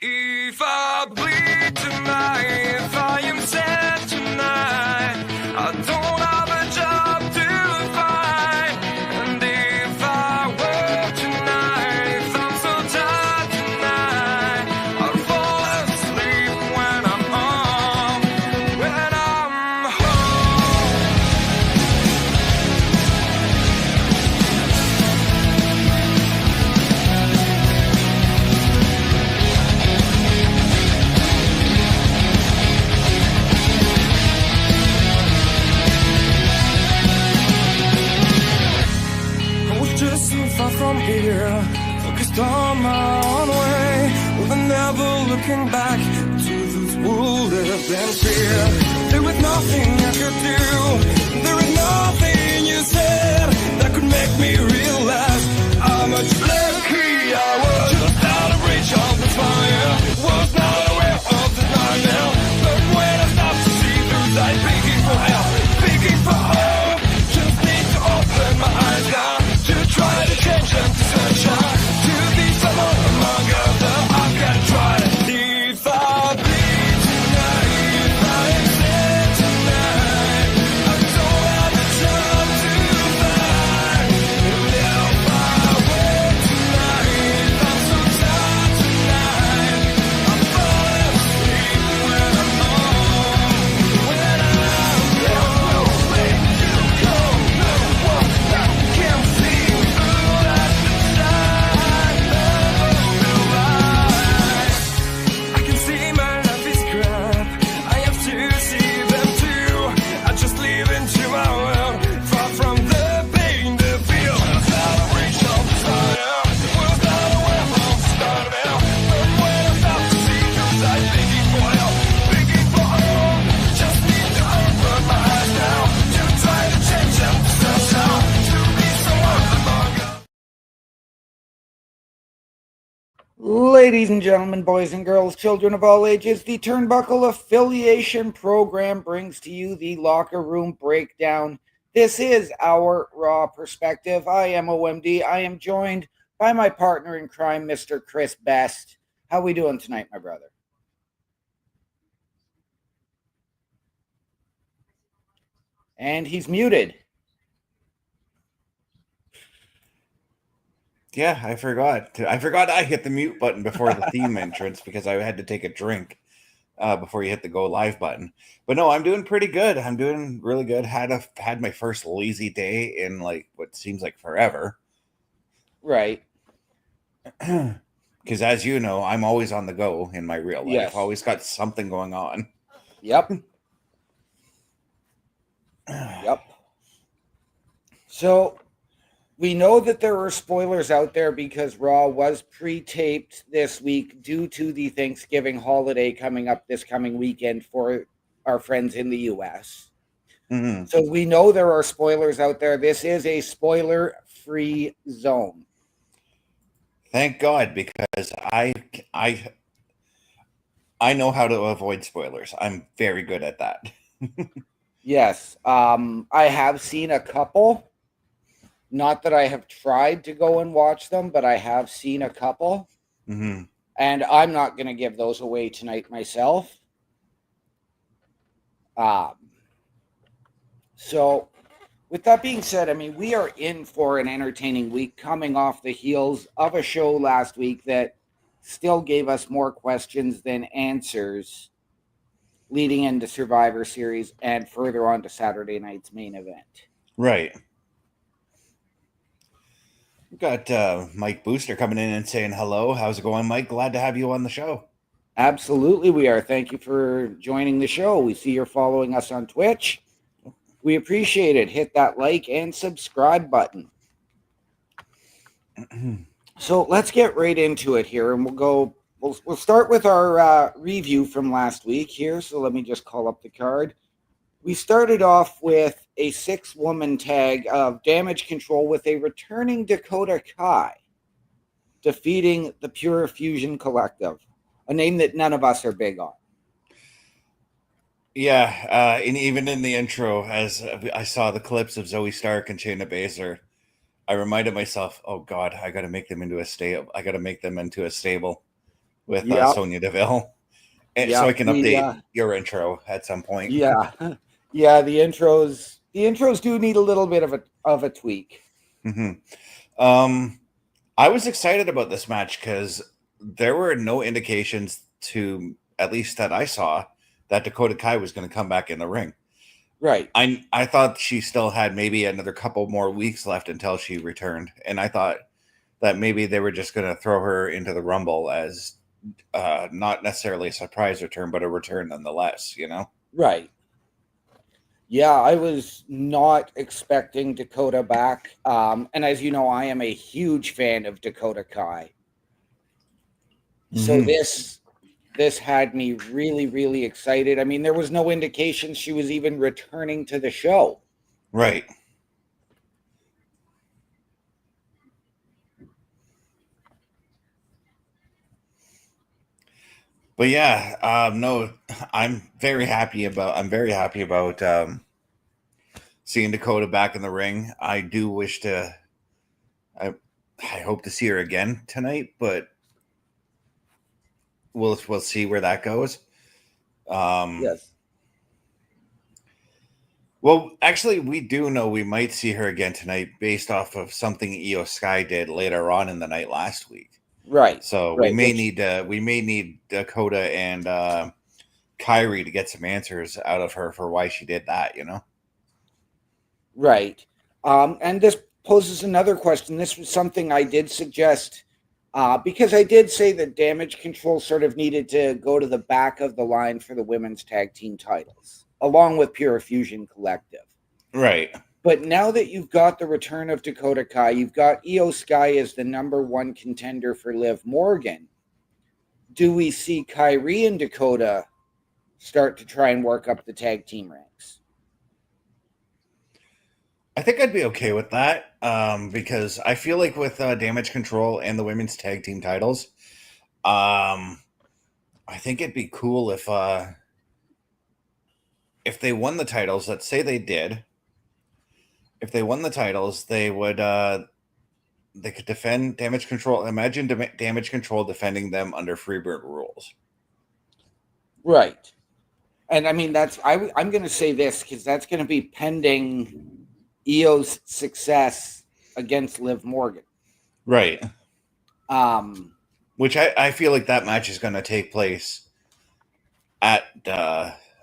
If I bleed tonight, if I am sad tonight, I don't have a job to find. And if I work tonight, if I'm so tired tonight, I'll fall asleep when I'm home, when I'm just so far from here, focused on my own way, with never looking back to those who lived in fear. There was nothing I could do, there was nothing you said that could make me realize how much lucky I was. Just out of reach of the fire, was not aware of the nightmare. But when I stopped to see through sight, begging for help, begging for hope, just need to open my eyes now, to try to change them to sunshine, to be someone among others. I've got to try to if I bleed tonight, if I am sad tonight, I don't have a job to find. And if I work tonight, if I'm so tired tonight, I fall asleep when I'm home, when I'm no way to go, no one that can see through that side of the light. I can see my life is crap, I have to see them too. I just live into my world, far from the pain, the feel. Was out of reach of desire, was not aware of the start of hell. But when I stop to see through sight, begging for help, begging for hope, just need to open my eyes now, to try to change them to sunshine, to be someone among us. Ladies and gentlemen, boys and girls, children of all ages, the Turnbuckle Affiliation Program brings to you the Locker Room Breakdown. This is our Raw Perspective. I am OMD. I am joined by my partner in crime, Mr. Chris Best. How we doing tonight, my brother? And he's muted. Yeah, I forgot. I hit the mute button before the theme entrance because I had to take a drink before you hit the go live button. But no, I'm doing pretty good. I'm doing really good. Had my first lazy day in like what seems like forever. Right. Because as you know, I'm always on the go in my real life. Yes. Always got something going on. Yep. Yep. So we know that there are spoilers out there because Raw was pre-taped this week due to the Thanksgiving holiday coming up this coming weekend for our friends in the US. Mhm. So we know there are spoilers out there. This is a spoiler-free zone. Thank God, because I know how to avoid spoilers. I'm very good at that. Yes. I have seen a couple. Not that I have tried to go and watch them, but I have seen a couple. Mhm. And I'm not going to give those away tonight myself. So, with that being said, I mean, we are in for an entertaining week coming off the heels of a show last week that still gave us more questions than answers leading into Survivor Series and further on to Saturday night's main event. Right. We've got Mike Booster coming in and saying hello. How's it going, Mike? Glad to have you on the show. Absolutely, we are. Thank you for joining the show. We see you're following us on Twitch. We appreciate it. Hit that like and subscribe button. So let's get right into it here, and we'll start with our review from last week here. So let me just call up the card. We started off with a 6-woman tag of Damage Control with a returning Dakota Kai defeating the Pure Fusion Collective, a name that none of us are big on. Yeah, and even in the intro, as I saw the clips of Zoe Stark and Shayna Baszler, I reminded myself, oh God, I got to make them into a stable. I got to make them into a stable. with Yep. Sonya Deville. And Yep. so I can update your intro at some point. Yeah. Yeah, the intros do need a little bit of a tweak. I was excited about this match because there were no indications, to at least that I saw, that Dakota Kai was going to come back in the ring. Right. I thought she still had maybe another couple more weeks left until she returned, and I thought that maybe they were just going to throw her into the Rumble as not necessarily a surprise return, but a return nonetheless, you know? Right. Yeah, I was not expecting Dakota back. And as you know, I am a huge fan of Dakota Kai. So this had me really, really excited. I mean, there was no indication she was even returning to the show. Right. But yeah, no, I'm very happy about seeing Dakota back in the ring. I do wish to I hope to see her again tonight, but we'll see where that goes. Yes. Well, actually, we do know we might see her again tonight based off of something Io Sky did later on in the night last week. Right. So right. we may need Dakota and Kairi to get some answers out of her for why she did that, you know? Right. And this poses another question. This was something I did suggest because I did say that Damage Control sort of needed to go to the back of the line for the women's tag team titles, along with Pure Fusion Collective. Right. But now that you've got the return of Dakota Kai, you've got Io Sky as the #1 contender for Liv Morgan. Do we see Kairi and Dakota start to try and work up the tag team ranks? I think I'd be okay with that because I feel like with Damage Control and the women's tag team titles, I think it'd be cool if they won the titles. Let's say they did. If they won the titles, they would they could defend Damage Control. Imagine Damage Control defending them under Freebird rules. Right. And I mean, I'm going to say this because that's going to be pending Io's success against Liv Morgan. Right. Which I feel like that match is going to take place at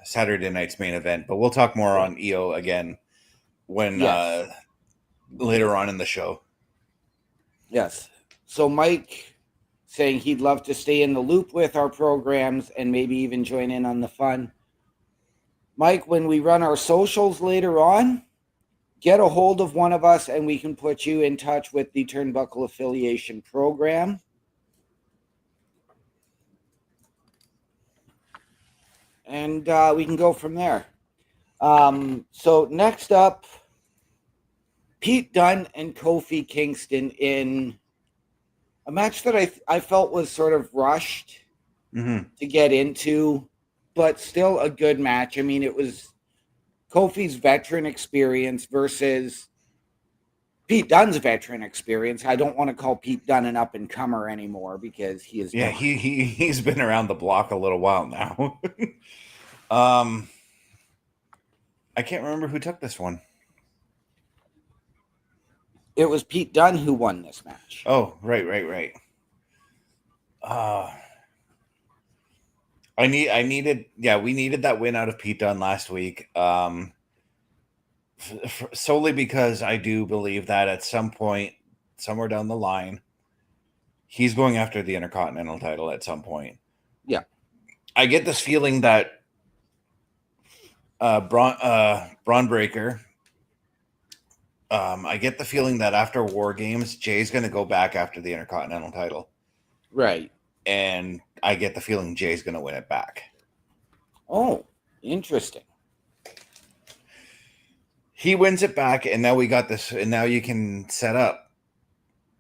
Saturday night's main event, but we'll talk more on Io again when later on in the show. Yes. So Mike saying he'd love to stay in the loop with our programs and maybe even join in on the fun. Mike, when we run our socials later on, get a hold of one of us and we can put you in touch with the Turnbuckle Affiliation Program. And we can go from there. So next up, Pete Dunne and Kofi Kingston in a match that I felt was sort of rushed to get into, but still a good match. I mean, it was Kofi's veteran experience versus Pete Dunne's veteran experience. I don't want to call Pete Dunne an up-and-comer anymore because he is. Yeah, he's been around the block a little while now. I can't remember who took this one. It was Pete Dunne who won this match. Oh, right. We needed that win out of Pete Dunne last week. Solely because I do believe that at some point, somewhere down the line, he's going after the Intercontinental title at some point. Yeah. I get this feeling that Braun Breaker, I get the feeling that after War Games, Jay's going to go back after the Intercontinental title. Right. And I get the feeling Jay's going to win it back. Oh, interesting. He wins it back, and now we got this, and now you can set up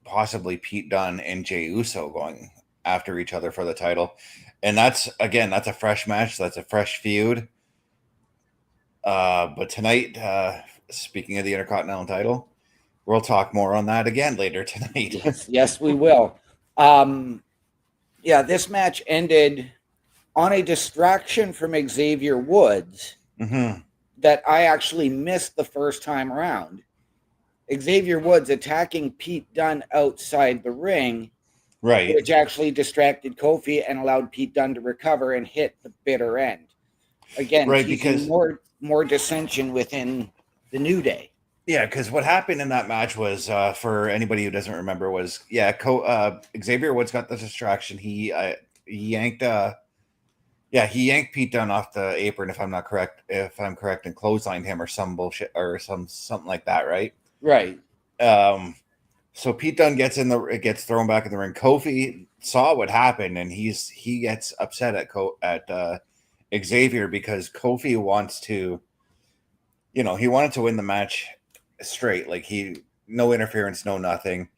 possibly Pete Dunne and Jey Uso going after each other for the title. And that's a fresh match. That's a fresh feud. But tonight, speaking of the Intercontinental title, we'll talk more on that again later tonight. Yes, we will. Yeah, this match ended on a distraction from Xavier Woods Mm-hmm. that I actually missed the first time around. Xavier Woods attacking Pete Dunne outside the ring, Right. which actually distracted Kofi and allowed Pete Dunne to recover and hit the bitter end. Again, Right, teasing because more dissension within the New Day. yeah, because what happened in that match was, for anybody who doesn't remember, was Xavier Woods got the distraction. He yanked he yanked Pete Dunne off the apron, if I'm correct, and clotheslined him or some bullshit or something like that, right? Right. Um, so Pete Dunne gets thrown back in the ring. Kofi saw what happened, and he gets upset at Xavier because Kofi wants to, he wanted to win the match straight, like no interference, no nothing,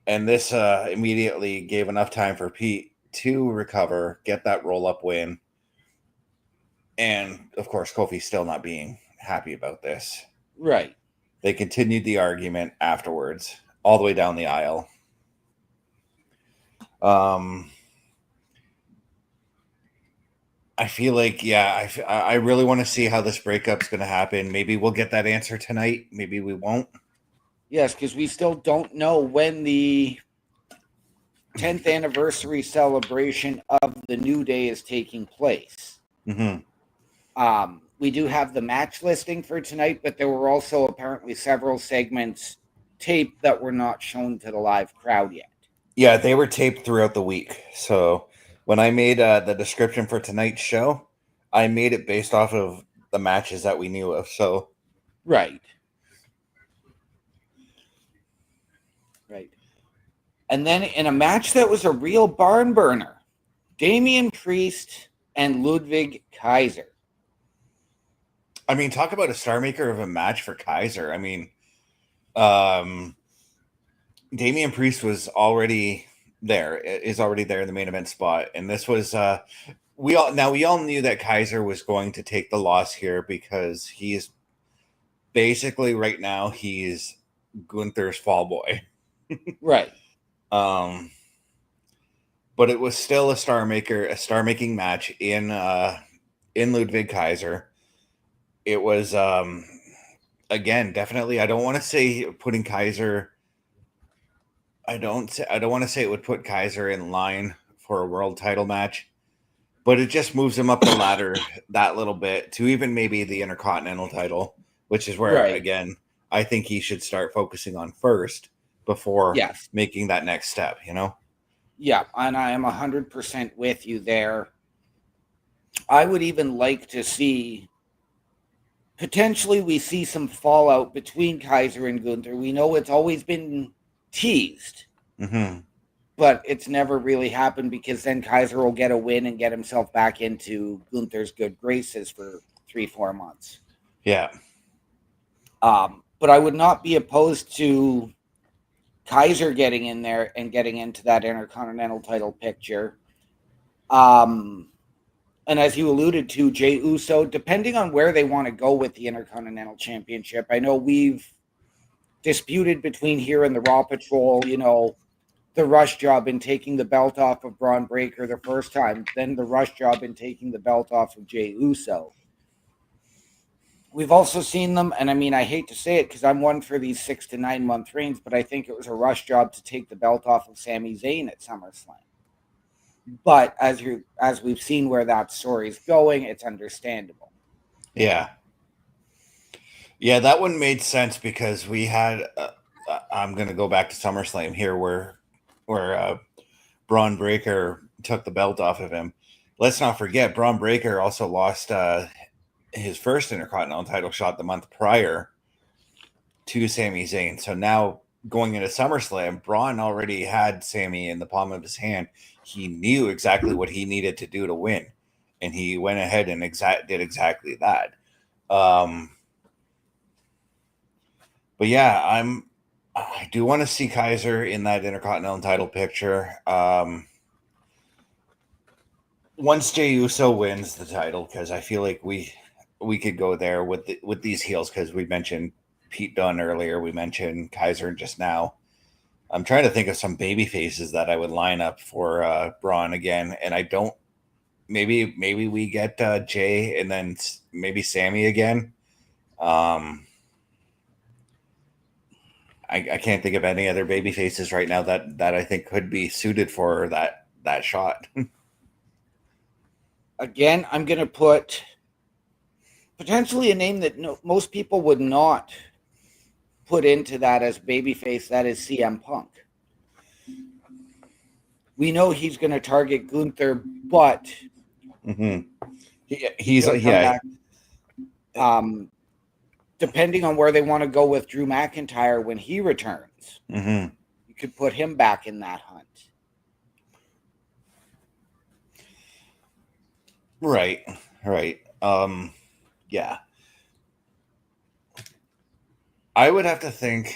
and this immediately gave enough time for Pete to recover, get that roll up win, and of course Kofi still not being happy about this. Right. They continued the argument afterwards, all the way down the aisle. I feel like, I really want to see how this breakup's going to happen. Maybe we'll get that answer tonight. Maybe we won't. Yes, because we still don't know when the 10th anniversary celebration of the New Day is taking place. Mm-hmm. We do have the match listing for tonight, but there were also apparently several segments taped that were not shown to the live crowd yet. Yeah, they were taped throughout the week. So when I made the description for tonight's show, I made it based off of the matches that we knew of. So right. And then in a match that was a real barn burner, Damian Priest and Ludwig Kaiser. I mean, talk about a star maker of a match for Kaiser. I mean, Damian Priest is already there in the main event spot, and this was we all knew that Kaiser was going to take the loss here because he's basically right now he's Gunther's fall boy. Right. But it was still a star making match in Ludwig Kaiser. It was again, definitely, I don't want to say putting Kaiser, I don't want to say it would put Kaiser in line for a world title match, but it just moves him up the ladder that little bit to even maybe the Intercontinental title, which is where, again, I think he should start focusing on first before making that next step, Yeah, and I am 100% with you there. I would even like to see, potentially we see some fallout between Kaiser and Gunther. We know it's always been teased, but it's never really happened because then Kaiser will get a win and get himself back into Gunther's good graces for 3-4 months. Yeah. But I would not be opposed to Kaiser getting in there and getting into that Intercontinental title picture. And as you alluded to, Jey Uso, depending on where they want to go with the Intercontinental Championship, I know we've disputed between here and the Raw Patrol, the rush job in taking the belt off of Braun Breaker the first time, then the rush job in taking the belt off of Jey Uso. We've also seen them, and I mean, I hate to say it because I'm one for these 6 to 9 month reigns, but I think it was a rush job to take the belt off of Sami Zayn at SummerSlam. But as we've seen where that story's going, it's understandable. Yeah. Yeah, that one made sense because we had, I'm going to go back to SummerSlam here where Braun Breaker took the belt off of him. Let's not forget, Braun Breaker also lost his first Intercontinental title shot the month prior to Sami Zayn. So now going into SummerSlam, Braun already had Sami in the palm of his hand. He knew exactly what he needed to do to win, and he went ahead and did exactly that. But yeah, I do want to see Kaiser in that Intercontinental title picture. Once Jey Uso wins the title, because I feel like we could go there with these heels, because we mentioned Pete Dunne earlier, we mentioned Kaiser just now. I'm trying to think of some baby faces that I would line up for Braun again, and I don't. Maybe we get Jay and then maybe Sammy again. I can't think of any other baby faces right now that I think could be suited for that shot. Again, I'm going to put potentially a name that most people would not put into that as babyface. That is CM Punk. We know he's going to target Gunther, but he's back, depending on where they want to go with Drew McIntyre when he returns, you could put him back in that hunt. Right. Yeah. I would have to think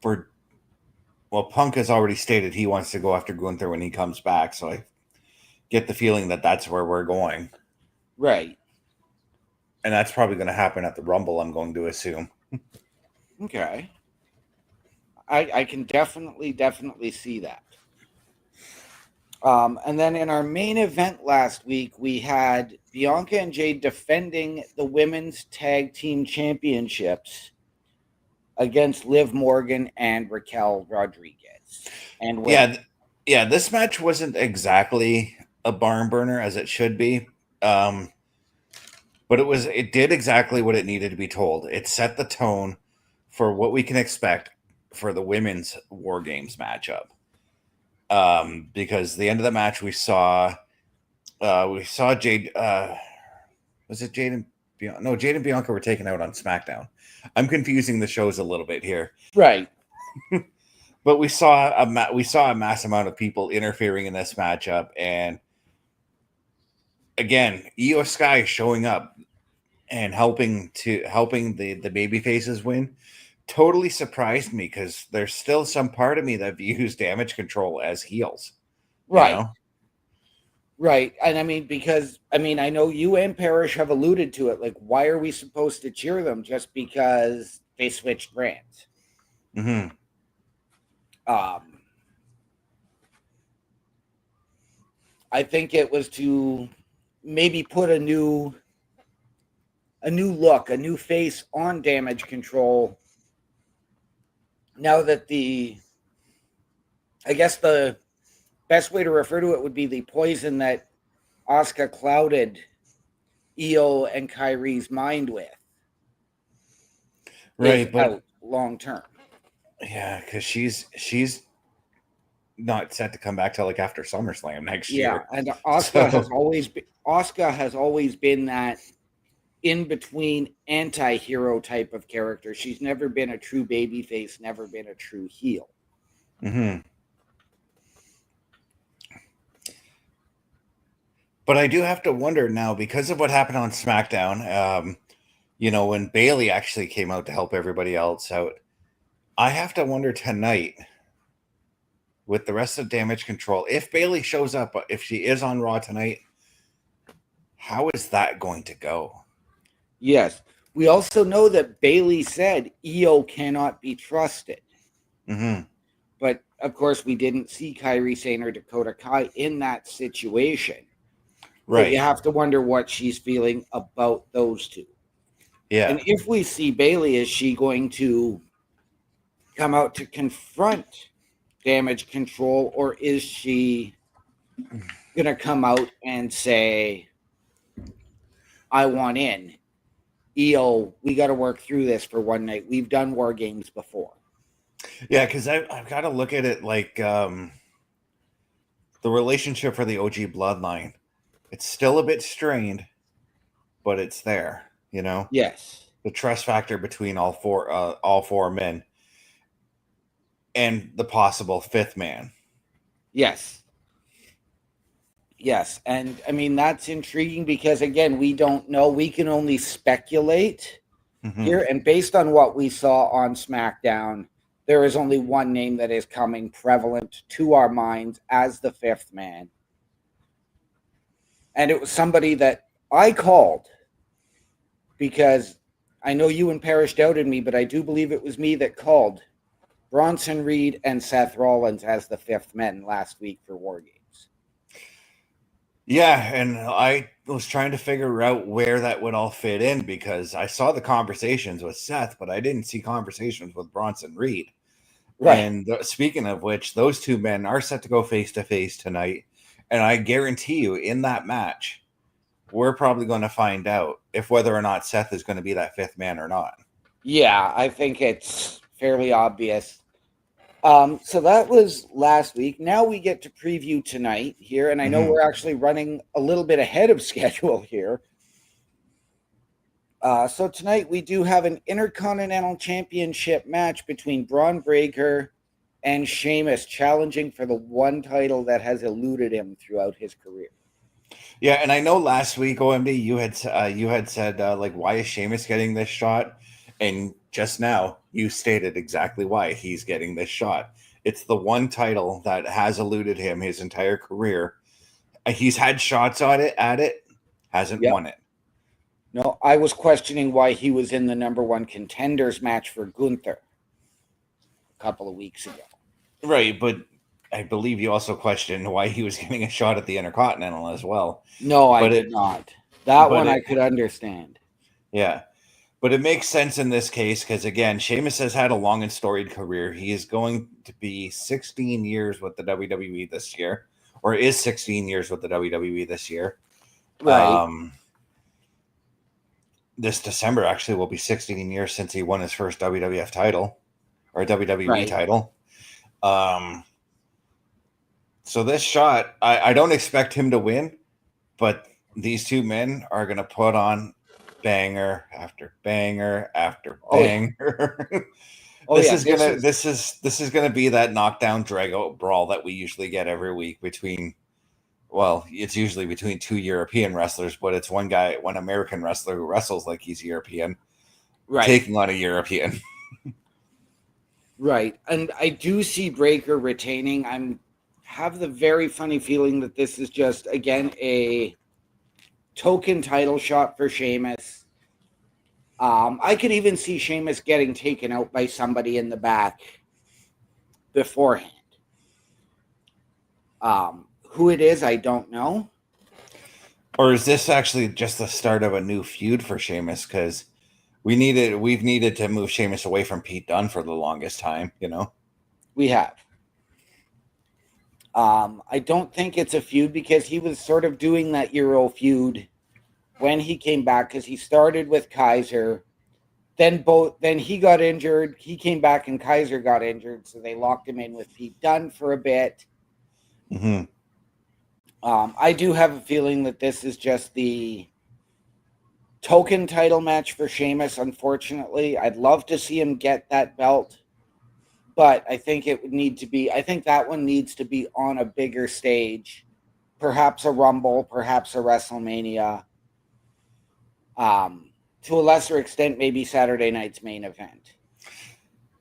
Punk has already stated he wants to go after Gunther when he comes back, so I get the feeling that that's where we're going. Right. And that's probably going to happen at the Rumble, I'm going to assume. Okay. I can definitely see that. And then in our main event last week, we had Bianca and Jade defending the women's tag team championships against Liv Morgan and Raquel Rodriguez. And this match wasn't exactly a barn burner as it should be. But it did exactly what it needed to be told. It set the tone for what we can expect for the women's War Games matchup. Because the end of the match we saw Jade was it Jade and Bianca? No, Jade and Bianca were taken out on SmackDown. I'm confusing the shows a little bit here. Right. But we saw a mass amount of people interfering in this matchup, and again, Io Sky showing up and helping the baby faces win totally surprised me, because there's still some part of me that views Damage Control as heels. Right. You know? Right. And I know you and Parrish have alluded to it. Like, why are we supposed to cheer them just because they switched brands? Mm-hmm. I think it was to maybe put a new look, a new face on Damage Control. Now that I guess the best way to refer to it would be the poison that Asuka clouded Io and Kairi's mind with. Right, but long term. Yeah, because she's not set to come back till like after SummerSlam next year. Yeah, and Asuka has always been that in between anti-hero type of character. She's never been a true babyface, never been a true heel. Mm-hmm. But I do have to wonder now, because of what happened on SmackDown, when Bayley actually came out to help everybody else out, I have to wonder tonight with the rest of Damage Control, if Bayley shows up, if she is on Raw tonight, how is that going to go? Yes. We also know that Bayley said Io cannot be trusted. Mm-hmm. But, of course, we didn't see Kairi Sane or Dakota Kai in that situation. Right. But you have to wonder what she's feeling about those two. Yeah. And if we see Bayley, is she going to come out to confront Damage Control, or is she going to come out and say, I want in? Io, we got to work through this for one night. We've done War Games before. Yeah, because I've got to look at it like the relationship for the OG Bloodline. It's still a bit strained, but it's there, Yes. The trust factor between all four men and the possible fifth man. Yes. Yes. And that's intriguing because, again, we don't know. We can only speculate here. And based on what we saw on SmackDown, there is only one name that is coming prevalent to our minds as the fifth man. And it was somebody that I called because I know you and Parrish doubted me, but I do believe it was me that called Bronson Reed and Seth Rollins as the fifth men last week for War Games. Yeah, and I was trying to figure out where that would all fit in because I saw the conversations with Seth, but I didn't see conversations with Bronson Reed. Right. And speaking of which, those two men are set to go face to face tonight. And I guarantee you, in that match, we're probably going to find out if whether or not Seth is going to be that fifth man or not. Yeah, I think it's fairly obvious. So that was last week. Now we get to preview tonight here, and I know we're actually running a little bit ahead of schedule here. So tonight we do have an Intercontinental Championship match between Braun Breaker and Sheamus, challenging for the one title that has eluded him throughout his career. Yeah, and I know last week, OMD, you had said like, why is Sheamus getting this shot? And just now, you stated exactly why he's getting this shot. It's the one title that has eluded him his entire career. He's had shots at it, hasn't won it. No, I was questioning why he was in the number one contenders match for Gunther a couple of weeks ago. Right, but I believe you also questioned why he was getting a shot at the Intercontinental as well. No, I did not. That one I could understand. Yeah. But it makes sense in this case because, again, Sheamus has had a long and storied career. He is going to be 16 years with the WWE this year, or is 16 years with the WWE this year. Right. This December actually will be 16 years since he won his first WWF title or WWE title. So this shot, I don't expect him to win, but these two men are going to put on banger after banger after banger. This is gonna be that knockdown drag out brawl that we usually get every week between. Well, it's usually between two European wrestlers, but it's one American wrestler who wrestles like he's European, taking on a European. Right, and I do see Breaker retaining. Have the very funny feeling that this is just again a token title shot for Sheamus. I could even see Sheamus getting taken out by somebody in the back beforehand. Who it is, I don't know. Or is this actually just the start of a new feud for Sheamus? Because we've needed to move Sheamus away from Pete Dunne for the longest time, you know? We have. I don't think it's a feud because he was sort of doing that Euro feud when he came back because he started with Kaiser. Then he got injured. He came back and Kaiser got injured. So they locked him in with Pete Dunne for a bit. Mm-hmm. I do have a feeling that this is just the token title match for Sheamus, unfortunately. I'd love to see him get that belt. But I think it would need to be, I think that one needs to be on a bigger stage. Perhaps a Rumble, perhaps a WrestleMania. To a lesser extent, maybe Saturday night's main event.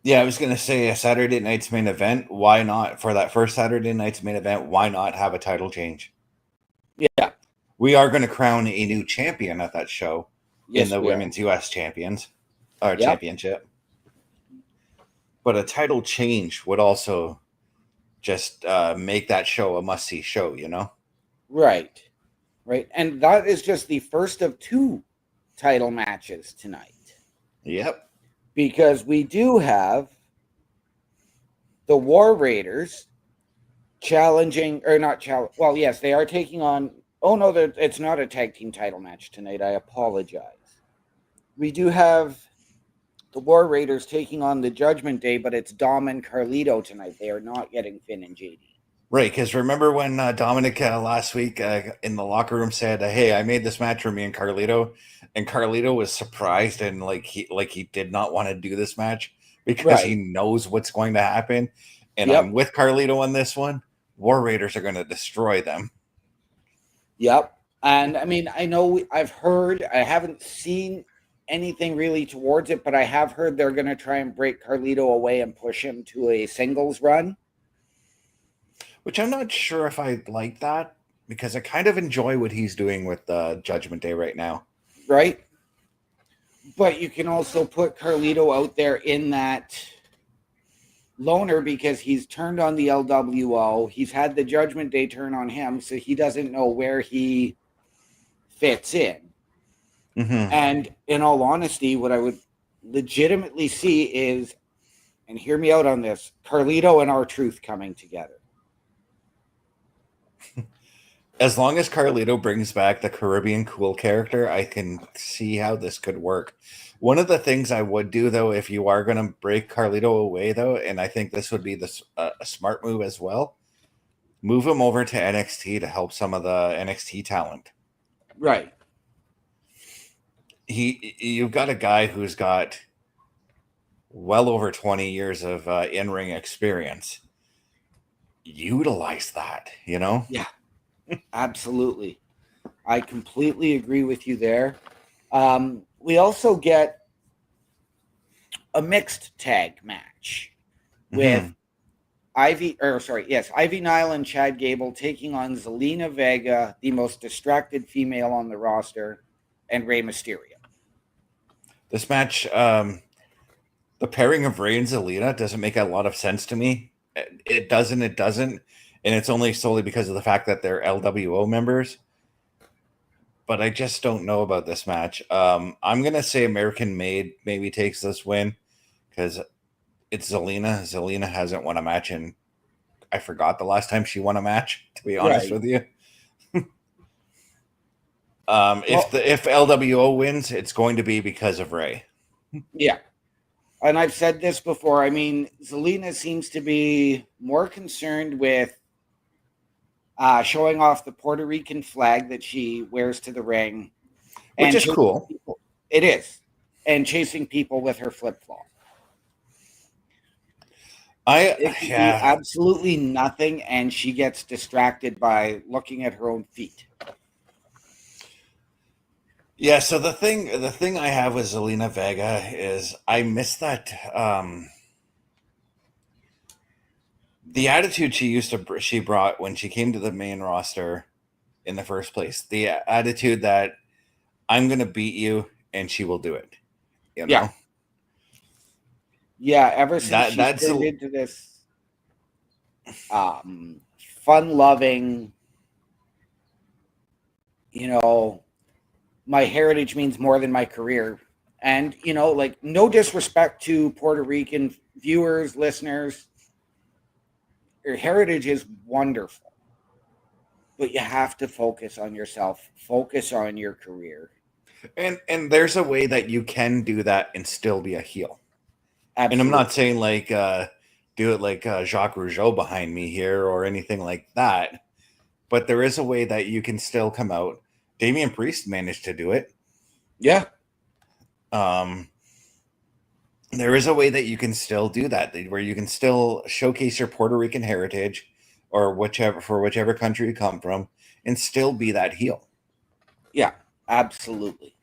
Yeah, I was going to say a Saturday night's main event. Why not? For that first Saturday night's main event, why not have a title change? Yeah. We are going to crown a new champion at that show in the Women's U.S. Championship. But a title change would also just make that show a must-see show, you know? Right. And that is just the first of two title matches tonight. Yep. Because we do have the War Raiders challenging, or not challenge. Well, yes, they are taking on. Oh no, it's not a tag team title match tonight. I apologize. We do have the War Raiders taking on the Judgment Day, but it's Dom and Carlito tonight. They are not getting Finn and JD. Right, because remember when Dominic last week in the locker room said, "Hey, I made this match for me and Carlito," and Carlito was surprised and he did not want to do this match because he knows what's going to happen. And I'm with Carlito on this one. War Raiders are going to destroy them. Yep, and I mean, I know I've heard. I haven't seen anything really towards it, but I have heard they're going to try and break Carlito away and push him to a singles run. Which I'm not sure if I like that because I kind of enjoy what he's doing with Judgment Day right now. Right. But you can also put Carlito out there in that loner because he's turned on the LWO. He's had the Judgment Day turn on him, so he doesn't know where he fits in. Mm-hmm. And in all honesty, what I would legitimately see is, and hear me out on this, Carlito and R-Truth coming together. As long as Carlito brings back the Caribbean Cool character, I can see how this could work. One of the things I would do, though, if you are going to break Carlito away, though, and I think this would be a smart move as well, move him over to NXT to help some of the NXT talent. Right. You've got a guy who's got well over 20 years of in-ring experience. Utilize that, you know? Yeah, absolutely. I completely agree with you there. We also get a mixed tag match with Ivy Nile and Chad Gable taking on Zelina Vega, the most distracted female on the roster, and Rey Mysterio. This match, the pairing of Rey and Zelina doesn't make a lot of sense to me. It doesn't, and it's only solely because of the fact that they're LWO members. But I just don't know about this match. I'm gonna say American Made maybe takes this win because it's Zelina. Zelina hasn't won a match in, I forgot the last time she won a match, to be honest with you. If LWO wins, it's going to be because of Rey. Yeah. And I've said this before. I mean, Zelina seems to be more concerned with showing off the Puerto Rican flag that she wears to the ring. Which is cool. It is. And chasing people with her flip-flop. It can be absolutely nothing, and she gets distracted by looking at her own feet. Yeah, so the thing I have with Zelina Vega is I miss that the attitude she brought when she came to the main roster in the first place. The attitude that I'm going to beat you and she will do it. You know? Yeah. Yeah, ever since she turned into this fun-loving, my heritage means more than my career. And, no disrespect to Puerto Rican viewers, listeners. Your heritage is wonderful. But you have to focus on yourself. Focus on your career. And there's a way that you can do that and still be a heel. Absolutely. And I'm not saying do it like Jacques Rougeau behind me here or anything like that. But there is a way that you can still come out. Damian Priest managed to do it. Yeah. There is a way that you can still do that, where you can still showcase your Puerto Rican heritage or whichever country you come from and still be that heel. Yeah, absolutely.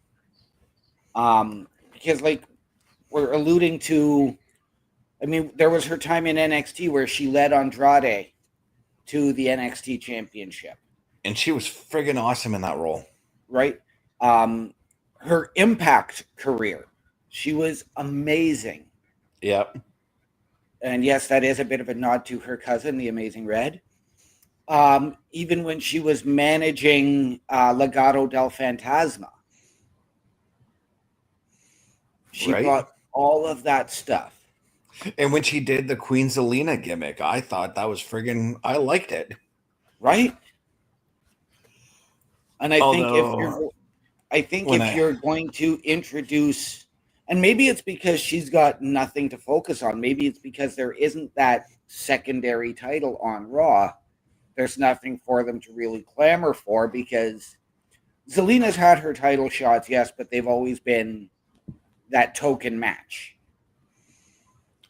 Because we're alluding to, there was her time in NXT where she led Andrade to the NXT championship. And she was friggin' awesome in that role. Right? Her Impact career, she was amazing. Yep. And yes, that is a bit of a nod to her cousin, the Amazing Red. Even when she was managing Legado del Fantasma, she brought all of that stuff. And when she did the Queen Zelina gimmick, I thought that was I liked it. Right? And I think if you're going to introduce, and maybe it's because she's got nothing to focus on. Maybe it's because there isn't that secondary title on Raw. There's nothing for them to really clamor for because Zelina's had her title shots, yes, but they've always been that token match.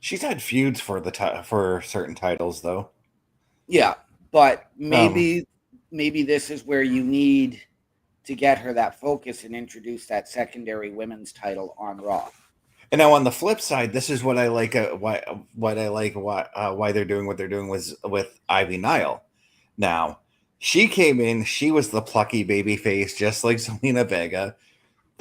She's had feuds for certain titles, though. Yeah, but maybe this is where you need to get her that focus and introduce that secondary women's title on Raw. And now on the flip side, this is what I like. Why they're doing what they're doing with Ivy Nile. Now, she came in. She was the plucky baby face, just like Zelina Vega.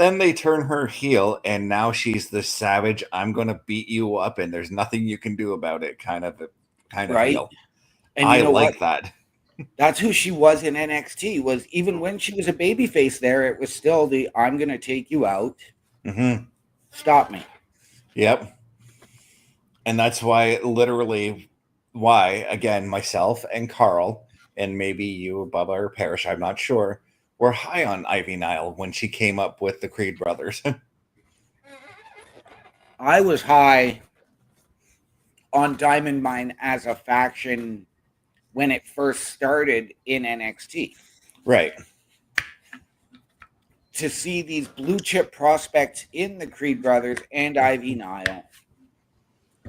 then they turn her heel, and now she's the savage. I'm gonna beat you up, and there's nothing you can do about it. Kind of Right. heel. And I you know like what? that. That's who she was in NXT. Was even when she was a babyface there, it was still the I'm going to take you out. Mm-hmm. Stop me. Yep. And that's why, again, myself and Carl, and maybe you, Bubba, or Parrish, I'm not sure, were high on Ivy Nile when she came up with the Creed brothers. I was high on Diamond Mine as a faction when it first started in NXT. Right. To see these blue chip prospects in the Creed brothers and Ivy Nile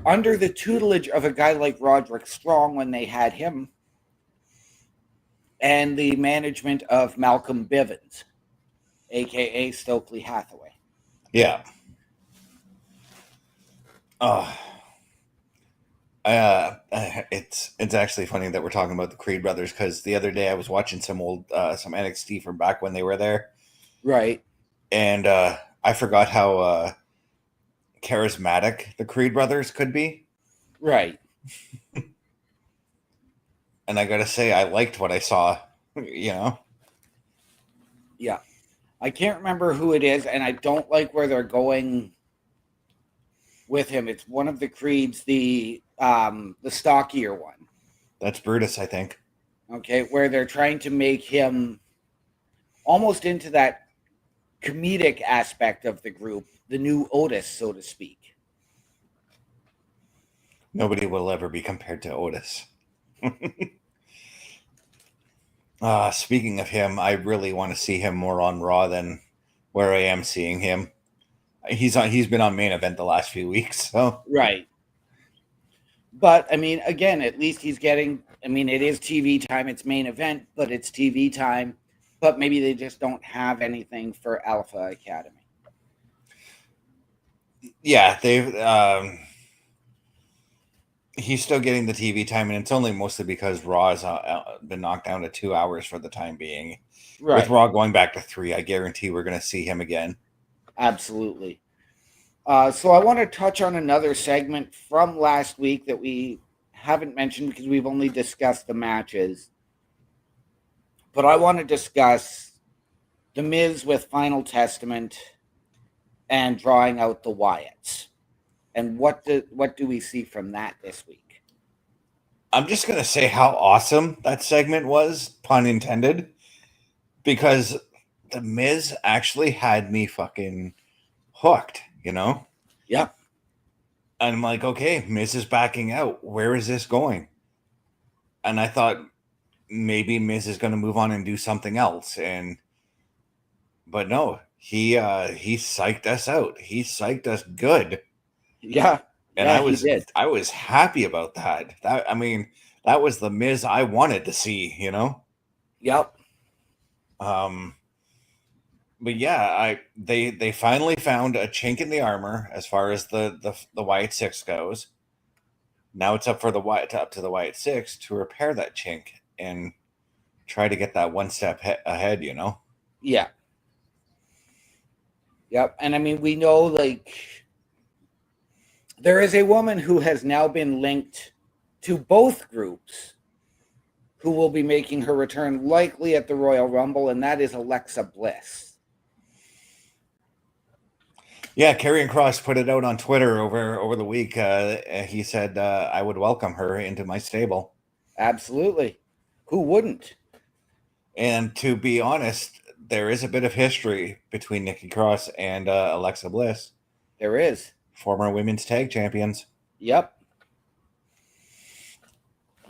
under the tutelage of a guy like Roderick Strong when they had him, and the management of Malcolm Bivens, aka Stokely Hathaway. Yeah. It's actually funny that we're talking about the Creed brothers, because the other day I was watching some NXT from back when they were there, Right. and I forgot how charismatic the Creed brothers could be. Right. And I gotta say, I liked what I saw. Yeah. I can't remember who it is, and I don't like where they're going with him. It's one of the Creeds, the stockier one. That's Brutus, I think. Okay, where they're trying to make him almost into that comedic aspect of the group, the new Otis, so to speak. Nobody will ever be compared to Otis. Speaking of him, I really want to see him more on Raw than where I am seeing him. He's been on Main Event the last few weeks, so Right. But I mean, again, at least he's getting. I mean, it is TV time. It's Main Event, but it's TV time. But maybe they just don't have anything for Alpha Academy. yeah, they've. He's still getting the TV time, and it's only mostly because Raw has been knocked down to 2 hours for the time being. Right. With Raw going back to 3, I guarantee we're going to see him again. Absolutely. So I want to touch on another segment from last week that we haven't mentioned because we've only discussed the matches. But I want to discuss The Miz with Final Testament and drawing out the Wyatts. And what do we see from that this week? I'm just going to say how awesome that segment was, pun intended, because The Miz actually had me fucking hooked, you know? Yeah. And I'm like, okay, Miz is backing out. Where is this going? And I thought maybe Miz is going to move on and do something else. But no, he psyched us out. He psyched us good. Yeah. And yeah, I was happy about that. That was the Miz I wanted to see, you know? Yep. But yeah, they finally found a chink in the armor as far as the Wyatt Six goes. Now it's up to the Wyatt Six to repair that chink and try to get that one step ahead, you know? Yeah. Yep. And I mean, we know, like, there is a woman who has now been linked to both groups who will be making her return likely at the Royal Rumble, and that is Alexa Bliss. Yeah, Karrion Kross put it out on Twitter over the week. He said I would welcome her into my stable. Absolutely. Who wouldn't? And to be honest, there is a bit of history between Nikki Cross and Alexa Bliss. There is. Former women's tag champions. Yep.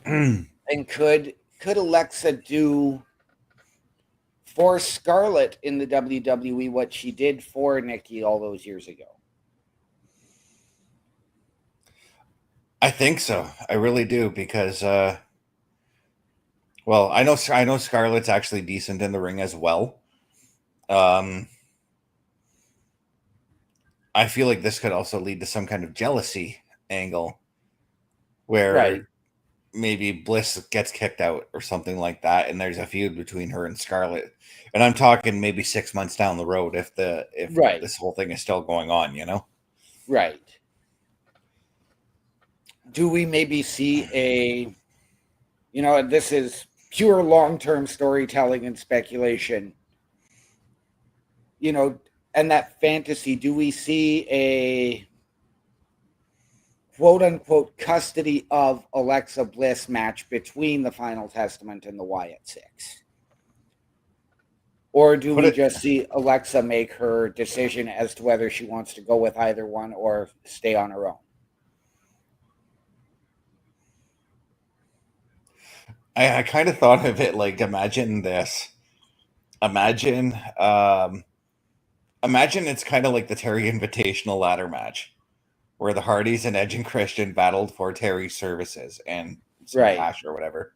And could Alexa do for Scarlett in the WWE what she did for Nikki all those years ago? I think so. I really do, because well, I know Scarlett's actually decent in the ring as well. I feel like this could also lead to some kind of jealousy angle where Right. maybe Bliss gets kicked out or something like that, and there's a feud between her and Scarlett. And I'm talking maybe 6 months down the road if Right. this whole thing is still going on, Right. Do we maybe see this is pure long-term storytelling and speculation, and that fantasy, do we see a quote-unquote custody of Alexa Bliss match between the Final Testament and the Wyatt Six? Or do we just see Alexa make her decision as to whether she wants to go with either one or stay on her own? I kind of thought of it like, imagine this. Imagine it's kind of like the Terry Invitational ladder match where the Hardys and Edge and Christian battled for Terry's services and some cash or whatever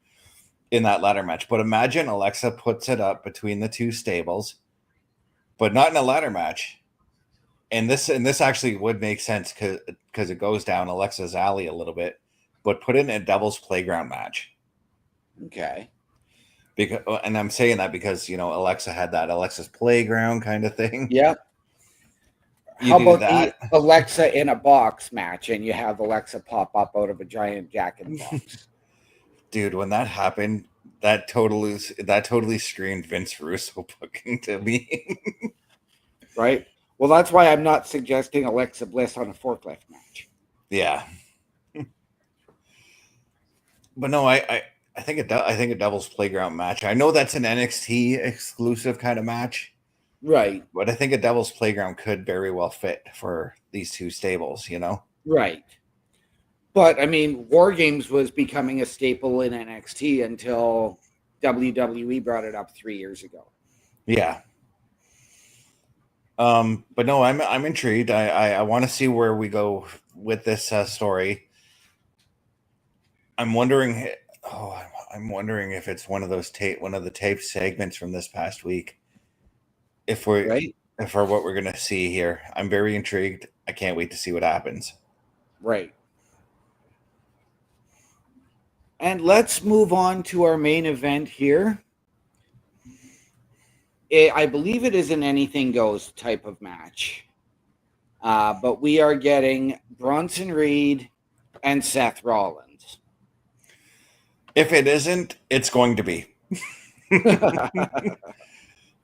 in that ladder match. But imagine Alexa puts it up between the two stables, but not in a ladder match. And this actually would make sense because it goes down Alexa's alley a little bit, but put it in a Devil's Playground match. Okay. And I'm saying that because, Alexa had that Alexa's Playground kind of thing. Yep. How about the Alexa in a box match and you have Alexa pop up out of a giant Jack in the Box? Dude, when that happened, that totally screamed Vince Russo booking to me. Right? Well, that's why I'm not suggesting Alexa Bliss on a forklift match. Yeah. But no, I think a Devil's Playground match. I know that's an NXT exclusive kind of match. Right. But I think a Devil's Playground could very well fit for these two stables, Right. But, I mean, War Games was becoming a staple in NXT until WWE brought it up 3 years ago. Yeah. But no, I'm intrigued. I want to see where we go with this story. I'm wondering if it's one of the tape segments from this past week. If we're what we're gonna see here. I'm very intrigued. I can't wait to see what happens. Right. And let's move on to our main event here. I believe it is an anything goes type of match. But we are getting Bronson Reed and Seth Rollins. If it isn't, it's going to be.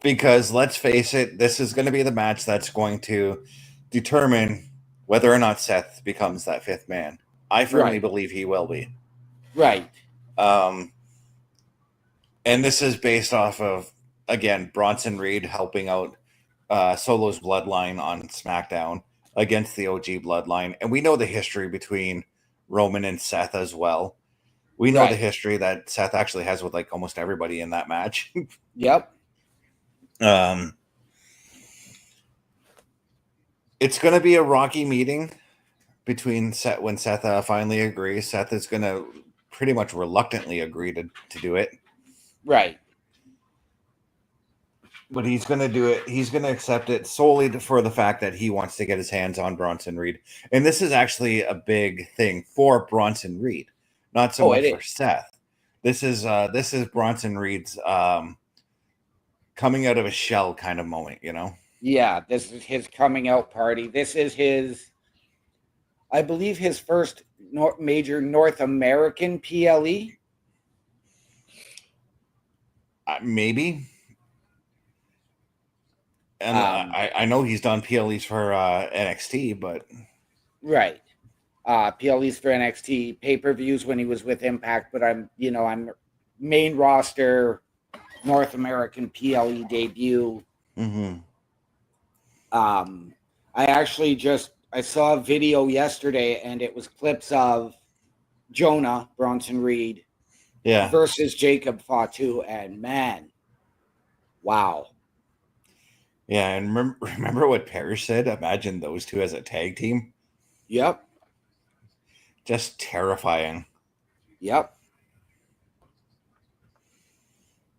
Because let's face it, this is going to be the match that's going to determine whether or not Seth becomes that fifth man. I firmly believe he will be. Right. And this is based off of, again, Bronson Reed helping out Solo's bloodline on SmackDown against the OG bloodline. And we know the history between Roman and Seth as well. We know the history that Seth actually has with like almost everybody in that match. Yep. It's going to be a rocky meeting between Seth when Seth finally agrees. Seth is going to pretty much reluctantly agree to do it. Right. But he's going to do it. He's going to accept it solely for the fact that he wants to get his hands on Bronson Reed. And this is actually a big thing for Bronson Reed, not so much for Seth. This is Bronson Reed's coming out of a shell kind of moment, Yeah, this is his coming out party. This is his, I believe, his first major North American PLE. Maybe. And I know he's done PLEs for NXT, but right, PLEs for NXT, pay-per-views when he was with Impact. But I'm main roster North American PLE debut. Mm-hmm. I saw a video yesterday, and it was clips of Jonah Bronson Reed, versus Jacob Fatu, and man, wow. Yeah, and remember what Parrish said? Imagine those two as a tag team. Yep. Just terrifying. Yep.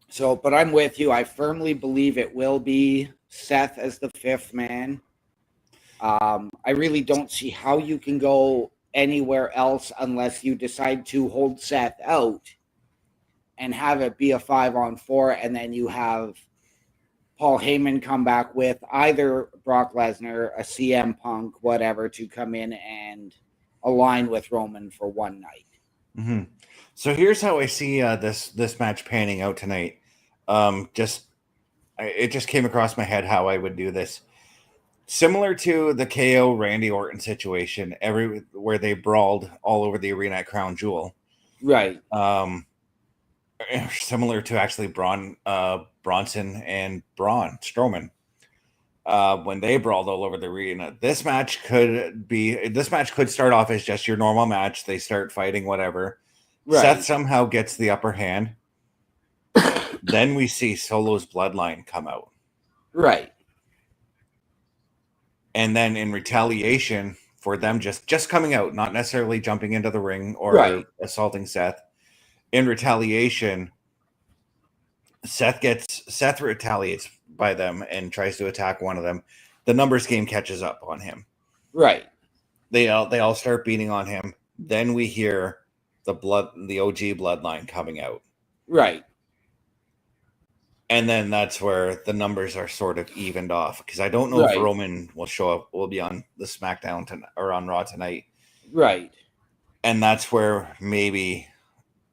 So, but I'm with you. I firmly believe it will be Seth as the fifth man. I really don't see how you can go anywhere else unless you decide to hold Seth out and have it be a 5-on-4, and then you have Paul Heyman come back with either Brock Lesnar, a CM Punk, whatever, to come in and align with Roman for one night. Mm-hmm. So here's how I see this match panning out tonight. It just came across my head how I would do this. Similar to the KO Randy Orton situation, where they brawled all over the arena at Crown Jewel. Right. Similar to actually Bronson and Braun Strowman. When they brawled all over the arena, this match could start off as just your normal match. They start fighting, whatever. Right. Seth somehow gets the upper hand. Then we see Solo's bloodline come out. Right. And then in retaliation for them just coming out, not necessarily jumping into the ring or assaulting Seth. In retaliation, Seth retaliates by them and tries to attack one of them. The numbers game catches up on him. Right. They all start beating on him. Then we hear the OG bloodline coming out. Right. And then that's where the numbers are sort of evened off, because I don't know if Roman will be on the SmackDown or on Raw tonight. Right. And that's where maybe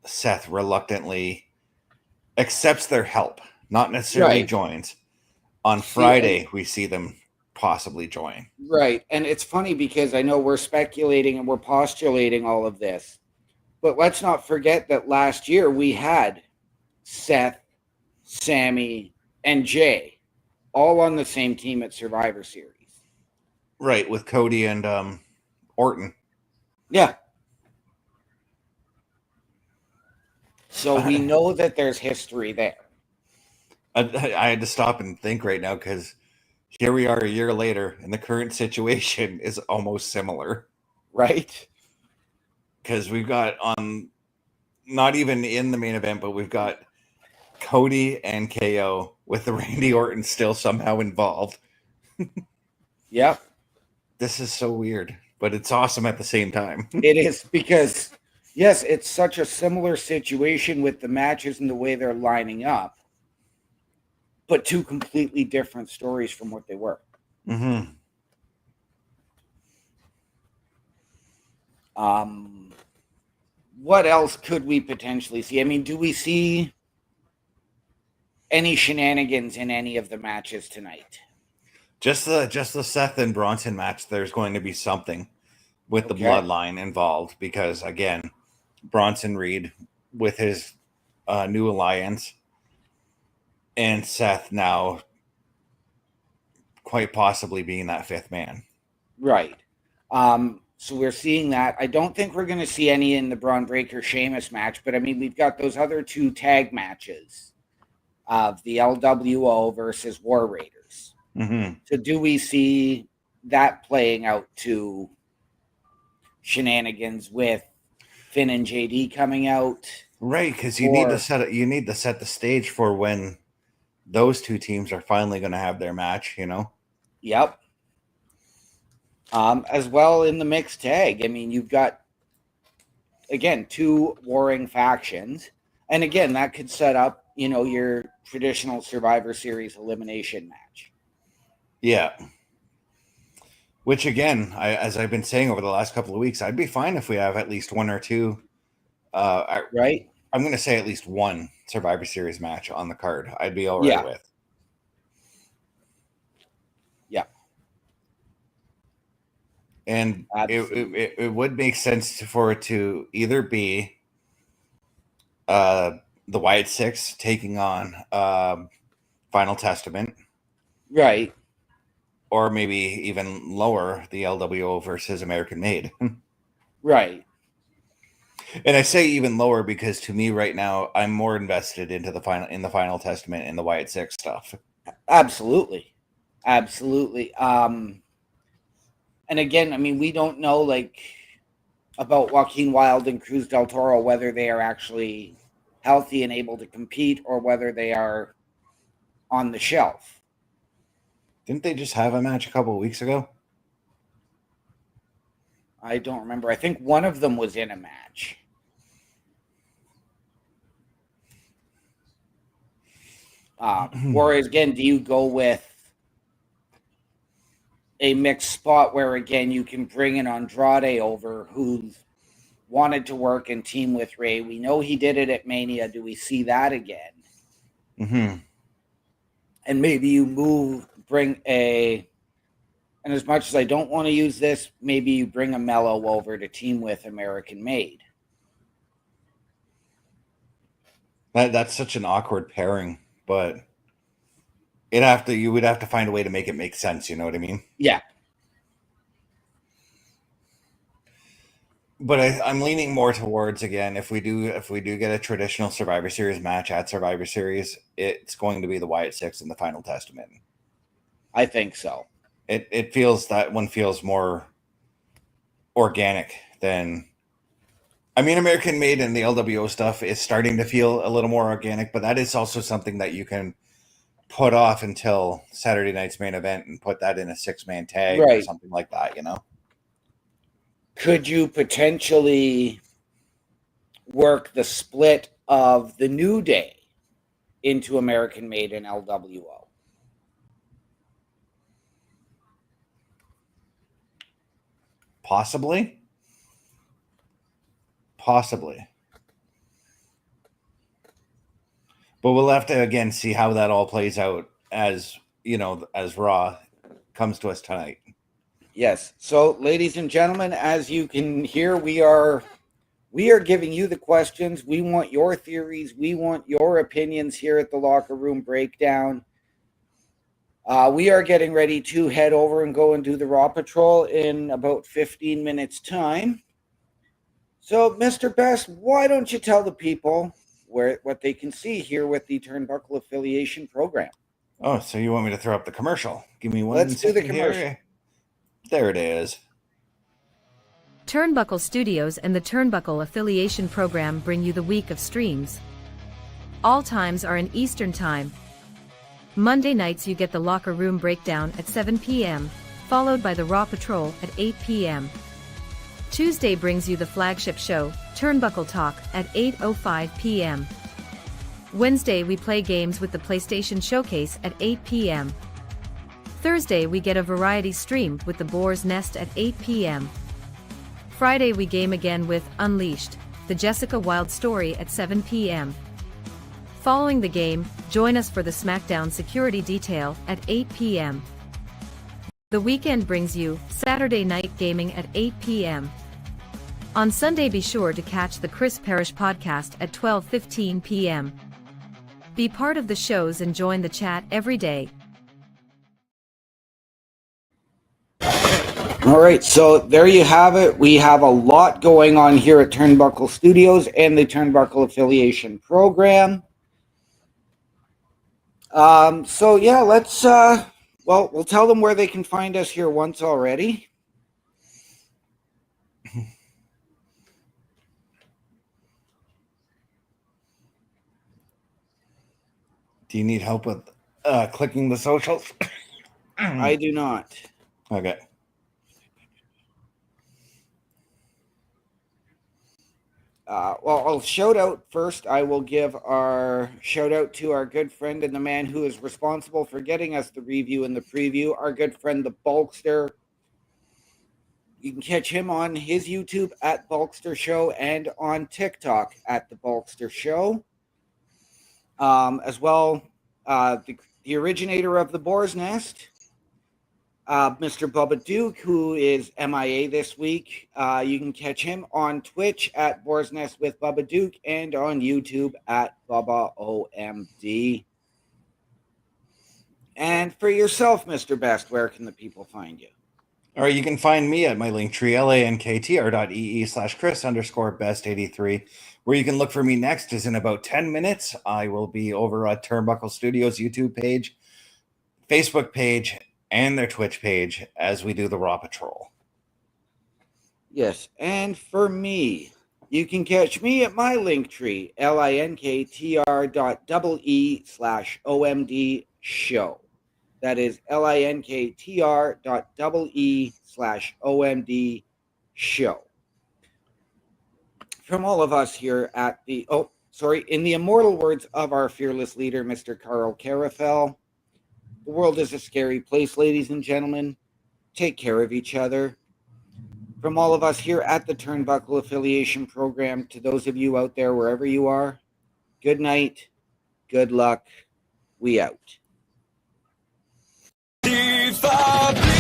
Seth reluctantly accepts their help, not necessarily joins. On Friday, we see them possibly join. Right. And it's funny because I know we're speculating and we're postulating all of this, but let's not forget that last year we had Seth, Sammy, and Jay all on the same team at Survivor Series. Right, with Cody and Orton. Yeah. So we know that there's history there. I had to stop and think right now, because here we are a year later, and the current situation is almost similar. Right. Because we've got not even in the main event, but we've got Cody and KO with the Randy Orton still somehow involved. Yep. This is so weird, but it's awesome at the same time. It is, because, yes, it's such a similar situation with the matches and the way they're lining up, but two completely different stories from what they were. Mm-hmm. What else could we potentially see? I mean, do we see any shenanigans in any of the matches tonight? Just the Seth and Bronson match, there's going to be something with the bloodline involved, because, again, Bronson Reed with his new alliance, and Seth now quite possibly being that fifth man. Right. So we're seeing that. I don't think we're going to see any in the Braun Breaker Sheamus match, but I mean, we've got those other two tag matches of the LWO versus War Raiders. Mm-hmm. So do we see that playing out to shenanigans with Finn and JD coming out? Right, because you need to set the stage for when those two teams are finally going to have their match, you know? Yep. As well in the mixed tag. I mean, you've got, again, two warring factions. And again, that could set up, your traditional Survivor Series elimination match. Yeah. Which, again, as I've been saying over the last couple of weeks, I'd be fine if we have at least one or two. Right? I'm going to say at least one Survivor Series match on the card. I'd be all right with. Yeah. And it would make sense for it to either be the Wyatt Six taking on Final Testament. Right. Or maybe even lower, the LWO versus American Made. Right. And I say even lower because, to me right now, I'm more invested in the Final Testament and the Wyatt Six stuff. Absolutely. Absolutely. And again, I mean, we don't know about Joaquin Wilde and Cruz del Toro, whether they are actually healthy and able to compete or whether they are on the shelf. Didn't they just have a match a couple of weeks ago? I don't remember. I think one of them was in a match. Or again, do you go with a mixed spot where, again, you can bring an Andrade over who's wanted to work and team with Ray? We know he did it at Mania. Do we see that again? Mm-hmm. And maybe you and as much as I don't want to use this, maybe you bring a Mello over to team with American Made. That's such an awkward pairing, but you would have to find a way to make it make sense. You know what I mean? Yeah. But I'm leaning more towards, again, if we do get a traditional Survivor Series match at Survivor Series, it's going to be the Wyatt Six and the Final Testament. I think so. It feels, that one feels more organic than, I mean, American Made and the LWO stuff is starting to feel a little more organic, but that is also something that you can put off until Saturday night's main event and put that in a 6-man tag or something like that, you know? Could you potentially work the split of the New Day into American Made and LWO? Possibly. But we'll have to, again, see how that all plays out as Raw comes to us tonight. Yes. So, ladies and gentlemen, as you can hear, we are giving you the questions. We want your theories. We want your opinions here at the Locker Room Breakdown. We are getting ready to head over and go and do the Raw Patrol in about 15 minutes' time. So, Mr. Best, why don't you tell the people what they can see here with the Turnbuckle Affiliation Program? Oh, so you want me to throw up the commercial? Give me one. Let's do the commercial. Here. There it is. Turnbuckle Studios and the Turnbuckle Affiliation Program bring you the week of streams. All times are in Eastern Time. Monday nights you get the Locker Room Breakdown at 7 p.m., followed by the Raw Patrol at 8 p.m. Tuesday brings you the flagship show, Turnbuckle Talk, at 8:05 p.m. Wednesday we play games with the PlayStation Showcase at 8 p.m. Thursday we get a variety stream with the Boar's Nest at 8 p.m. Friday we game again with Unleashed, the Jessica Wilde story at 7 p.m. Following the game, join us for the SmackDown Security Detail at 8 p.m. The weekend brings you Saturday Night Gaming at 8 p.m. On Sunday be sure to catch the Chris Parrish podcast at 12:15 p.m. Be part of the shows and join the chat every day. All right, so there you have it. We have a lot going on here at Turnbuckle Studios and the Turnbuckle Affiliation Program. So yeah, let's we'll tell them where they can find us here once already. Do you need help with clicking the socials? I do not. Okay. Well, I'll shout out first. I will give our shout out to our good friend and the man who is responsible for getting us the review and the preview, our good friend, the Bulkster. You can catch him on his YouTube at Bulkster Show and on TikTok at the Bulkster Show. As well, the originator of the Boar's Nest, Mr. Bubba Duke, who is MIA this week. You can catch him on Twitch at Boar's Nest with Bubba Duke and on YouTube at Bubba OMD. And for yourself, Mr. Best, where can the people find you? All right, you can find me at my Linktree, lanktr.ee/Chris_best83. Where you can look for me next is in about 10 minutes. I will be over at Turnbuckle Studios YouTube page, Facebook page, and their Twitch page as we do the Raw Patrol. Yes, and for me, you can catch me at my Linktree, linktr.ee/OMD show. That is linktr.ee/OMD show. From all of us here at the, in the immortal words of our fearless leader, Mr. Carl Carafel, the world is a scary place, ladies and gentlemen. Take care of each other. From all of us here at the Turnbuckle Affiliation Program, to those of you out there, wherever you are, good night, good luck, we out. Leave the